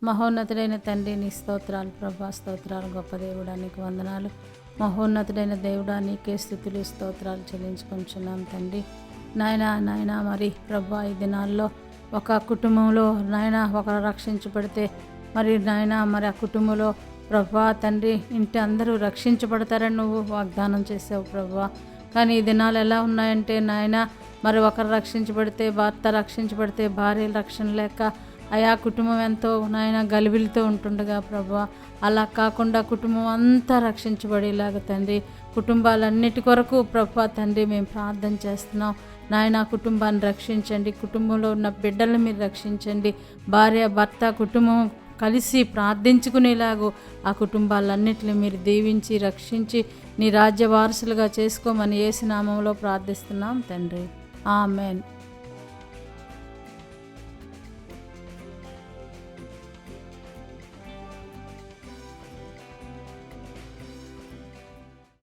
మహోన్నతుడైన తండ్రి నీ స్తోత్రాలు ప్రభా, స్తోత్రాలు గొప్ప దేవుడా, నీకు వందనాలు. మహోన్నతుడైన దేవుడా, నీకే స్థుతులు స్తోత్రాలు చెల్లించుకుంటున్నాం తండ్రి. నాయనా మరి ప్రభా, ఈ దినాల్లో ఒక కుటుంబంలో నాయన ఒకరు రక్షించబడితే మరి నాయన మరి ఆ కుటుంబంలో ప్రభా తండ్రి ఇంటి అందరూ రక్షించబడతారని నువ్వు వాగ్దానం చేసావు ప్రభా. కానీ ఈ దినాలు ఎలా ఉన్నాయంటే నాయన మరి ఒకరు రక్షించబడితే, భర్త రక్షించబడితే భార్య రక్షణ లేక ఆయా కుటుంబం ఎంతో నాయన గలిబిలితో ఉంటుండగా ప్రభా, అలా కాకుండా కుటుంబం అంతా రక్షించబడేలాగా తండ్రి, కుటుంబాలన్నిటి కొరకు ప్రభా తండ్రి మేము ప్రార్థన చేస్తున్నాం. నాయన కుటుంబాన్ని రక్షించండి, కుటుంబంలో ఉన్న బిడ్డలను మీరు రక్షించండి. భార్య భర్త కుటుంబం కలిసి ప్రార్థించుకునేలాగూ ఆ కుటుంబాలన్నిటిని మీరు దీవించి రక్షించి నీ రాజ్య వారసులుగా చేసుకోమని యేసు నామములో ప్రార్థిస్తున్నాం తండ్రి. ఆమేన్.